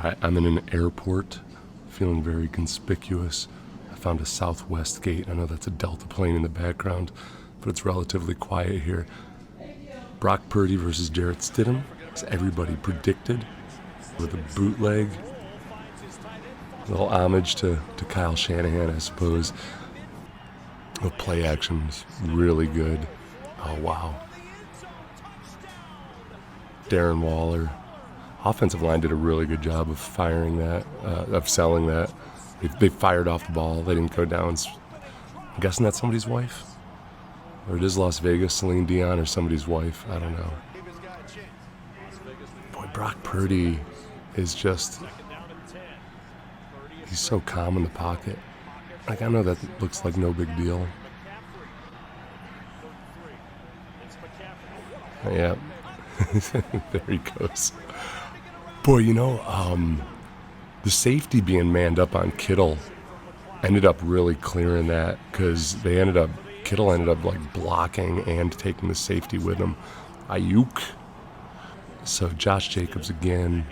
Alright, I'm in an airport, feeling very conspicuous. I found a Southwest gate. I know that's a Delta plane in the background, but it's relatively quiet here. Brock Purdy versus Jarrett Stidham, as everybody predicted, with a bootleg. A little homage to Kyle Shanahan, I suppose. The play action was really good. Oh, wow. Darren Waller. Offensive line did a really good job of firing that, of selling that. They fired off the ball. They didn't go down. I'm guessing that's somebody's wife? Or it is Las Vegas, Celine Dion, or somebody's wife. I don't know. Boy, Brock Purdy is just... He's so calm in the pocket. Like, I know that looks like no big deal. Yeah. There he goes. Boy, you know, the safety being manned up on Kittle ended up really clearing that, because Kittle ended up like blocking and taking the safety with him. Aiyuk. So Josh Jacobs again.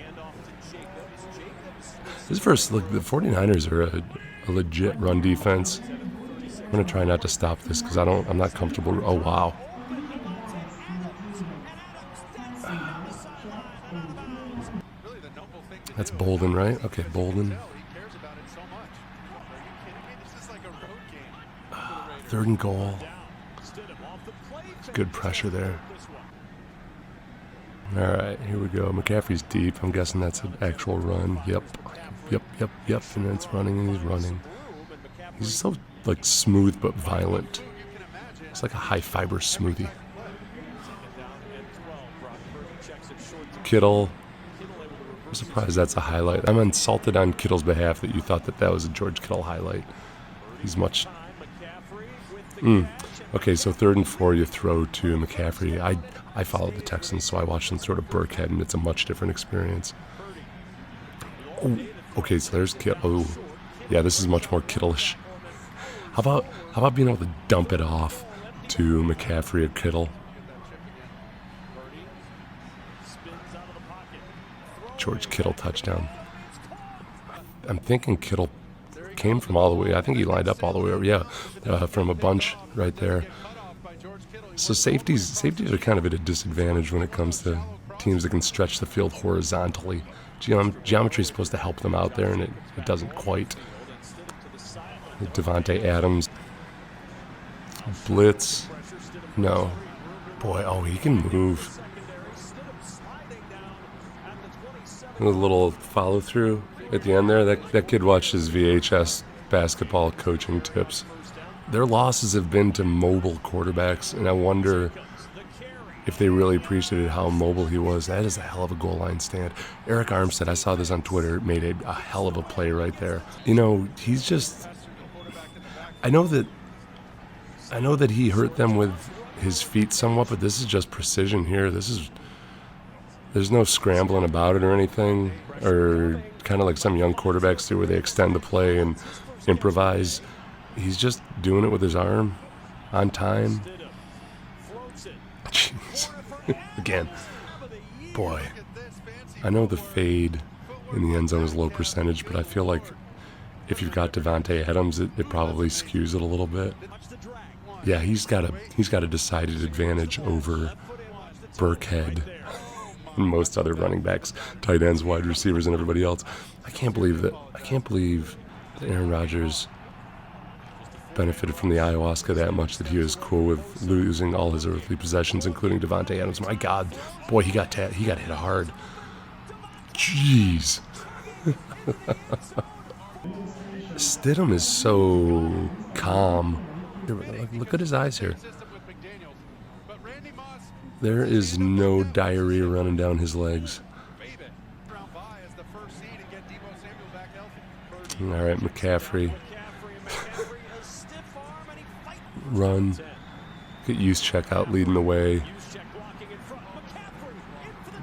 This first look, the 49ers are a legit run defense. I'm gonna try not to stop this because I'm not comfortable. Oh wow. That's Bolden, right? Okay, Bolden. Third and goal. Good pressure there. All right, here we go. McCaffrey's deep. I'm guessing that's an actual run. Yep. And then it's running and he's running. He's so like smooth but violent. It's like a high fiber smoothie. Kittle. I'm surprised that's a highlight. I'm insulted on Kittle's behalf that you thought that was a George Kittle highlight. He's much... Okay, so 3rd and 4, you throw to McCaffrey. I followed the Texans, so I watched them throw to Burkhead, and it's a much different experience. Oh, okay, so there's Kittle. Oh, yeah, this is much more Kittle-ish. How about being able to dump it off to McCaffrey or Kittle? George Kittle touchdown. I'm thinking Kittle came from all the way. I think he lined up all the way over. Yeah, from a bunch right there. So safeties are kind of at a disadvantage when it comes to teams that can stretch the field horizontally. Geometry is supposed to help them out there, and it doesn't quite. Davante Adams. Blitz. No. Boy, oh, he can move. A little follow through at the end there. That kid watched his VHS basketball coaching tips. Their losses have been to mobile quarterbacks, and I wonder if they really appreciated how mobile he was. That is a hell of a goal line stand. Eric Armstead, I saw this on Twitter, made a hell of a play right there. You know, he's just... I know that he hurt them with his feet somewhat, but this is just precision here. There's no scrambling about it or anything, or kind of like some young quarterbacks do where they extend the play and improvise. He's just doing it with his arm, on time. Jeez. Again, boy, I know the fade in the end zone is low percentage, but I feel like if you've got Davante Adams, it probably skews it a little bit. Yeah, he's got a decided advantage over Burkhead and most other running backs, tight ends, wide receivers, and everybody else. I can't believe that Aaron Rodgers benefited from the ayahuasca that much that he was cool with losing all his earthly possessions, including Davante Adams. My God, boy, he got hit hard. Jeez. Stidham is so calm. Look at his eyes here. There is no diarrhea running down his legs. All right, McCaffrey. Run. Get use check out leading the way.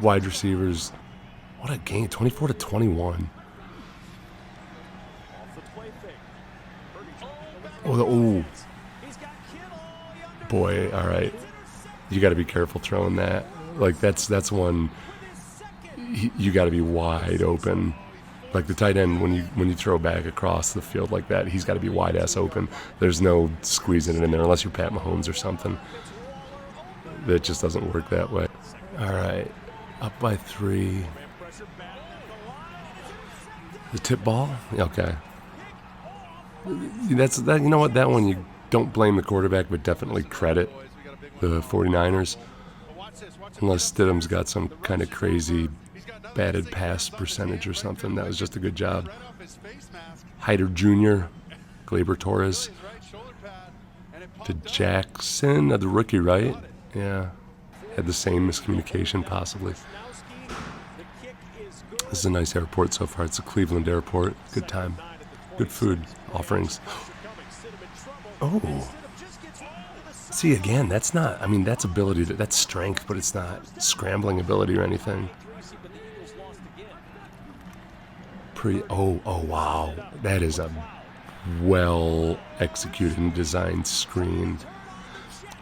Wide receivers. What a game. 24-21. Oh. Boy, all right. You got to be careful throwing that. Like, that's one you got to be wide open Like the tight end, when you throw back across the field like that, he's got to be wide ass open. There's no squeezing it in there unless you're Pat Mahomes or something. That just doesn't work that way. All right, up by 3. The tip ball? Okay. That's that. You know what? That one you don't blame the quarterback, but definitely credit the 49ers. Unless Stidham's got some kind of crazy batted pass percentage or something. That was just a good job. Hyder Jr., Glaber Torres to Jackson, the rookie, right? Yeah. Had the same miscommunication, possibly. This is a nice airport so far. It's a Cleveland airport. Good time. Good food offerings. Oh. See, again, that's not, I mean, that's ability, that's strength, but it's not scrambling ability or anything. Oh, wow. That is a well-executed and designed screen.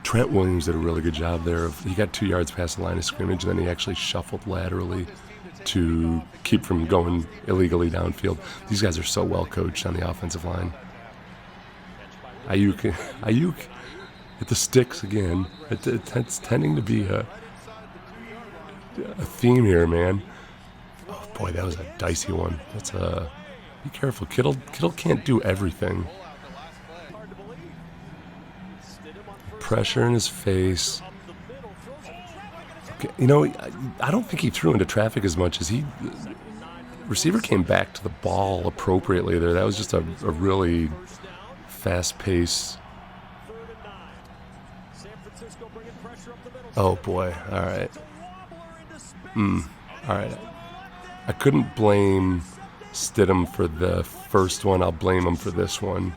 Trent Williams did a really good job there. He got 2 yards past the line of scrimmage, and then he actually shuffled laterally to keep from going illegally downfield. These guys are so well coached on the offensive line. Aiyuk at the sticks again. It's tending to be a theme here, man. Oh boy, that was a dicey one. Be careful. Kittle can't do everything. Pressure in his face. Okay, you know, I don't think he threw into traffic as much as receiver came back to the ball appropriately there. That was just a really fast pace. Oh boy, all right. All right. I couldn't blame Stidham for the first one. I'll blame him for this one.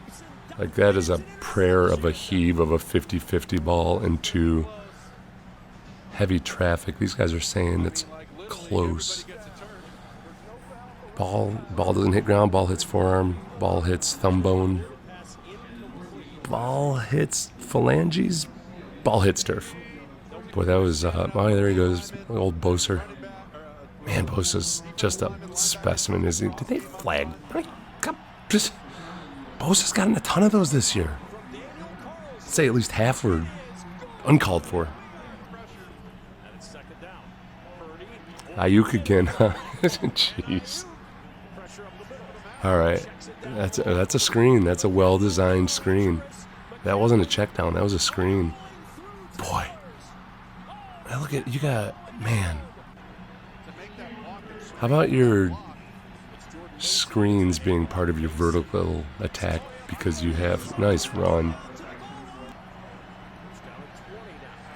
Like, that is a prayer of a heave of a 50-50 ball into heavy traffic. These guys are saying it's close. Ball doesn't hit ground. Ball hits forearm. Ball hits thumb bone. Ball hits phalanges. Ball hits turf. Boy, that was, oh, there he goes. Old Bosa. Man, Bosa's just a specimen, isn't he? Did they flag? Bosa's gotten a ton of those this year. I'd say at least half were uncalled for. Aiyuk again, huh? Jeez. All right, that's a screen. That's a well-designed screen. That wasn't a check down. That was a screen. Boy, now look at you got, man. How about your screens being part of your vertical attack because you have nice run?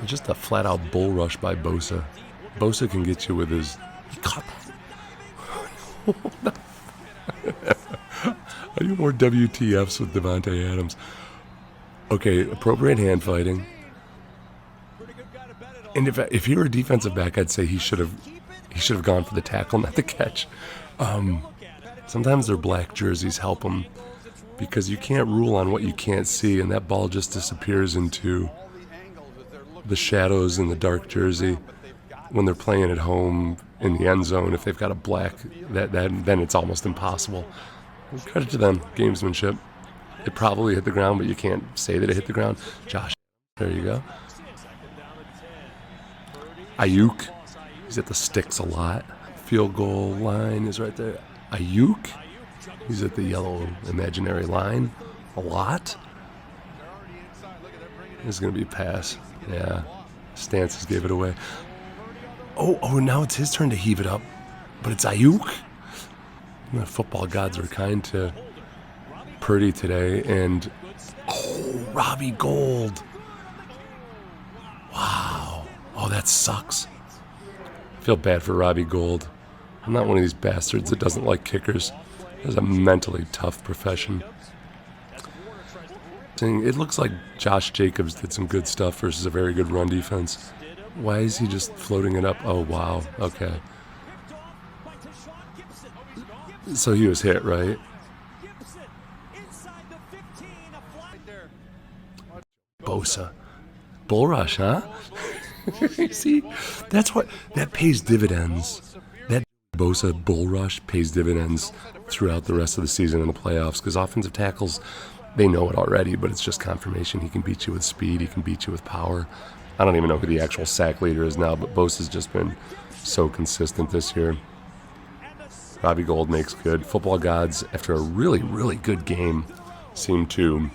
Just a flat-out bull rush by Bosa. Bosa can get you with his... He caught that. I do more WTFs with Davante Adams. Okay, appropriate hand fighting. And if he were a defensive back, I'd say he should have gone for the tackle, not the catch. Sometimes their black jerseys help them because you can't rule on what you can't see, and that ball just disappears into the shadows in the dark jersey when they're playing at home in the end zone. If they've got a black, then it's almost impossible. Credit to them, gamesmanship. It probably hit the ground, but you can't say that it hit the ground. Josh, there you go. Aiyuk, he's at the sticks a lot. Field goal line is right there. Aiyuk, he's at the yellow imaginary line a lot. This is going to be a pass. Yeah, Stances gave it away. Oh, now it's his turn to heave it up. But it's Aiyuk. The football gods were kind to Purdy today. And, Robbie Gould. Wow. Oh, that sucks. I feel bad for Robbie Gould. I'm not one of these bastards that doesn't like kickers. It's a mentally tough profession. It looks like Josh Jacobs did some good stuff versus a very good run defense. Why is he just floating it up? Oh, wow. Okay. So he was hit, right? Bosa. Bull rush, huh? See? That pays dividends. Bosa bull rush pays dividends throughout the rest of the season in the playoffs because offensive tackles, they know it already, but it's just confirmation. He can beat you with speed. He can beat you with power. I don't even know who the actual sack leader is now, but Bosa's just been so consistent this year. Robbie Gold makes good. Football gods, after a really, really good game, seem to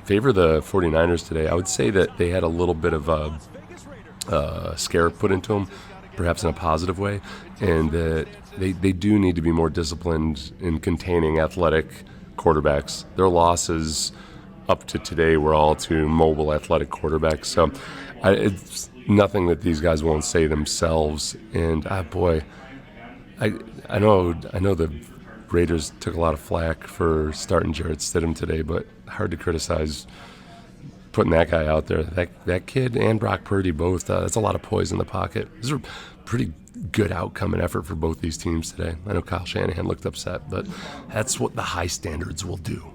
favor the 49ers today. I would say that they had a little bit of a scare put into them, perhaps in a positive way, and that they do need to be more disciplined in containing athletic quarterbacks. Their losses up to today were all to mobile athletic quarterbacks. So it's nothing that these guys won't say themselves. And boy, I know the Raiders took a lot of flack for starting Jarrett Stidham today, but hard to criticize putting that guy out there. That kid and Brock Purdy both, that's a lot of poise in the pocket. This is a pretty good outcome and effort for both these teams today. I know Kyle Shanahan looked upset, but that's what the high standards will do.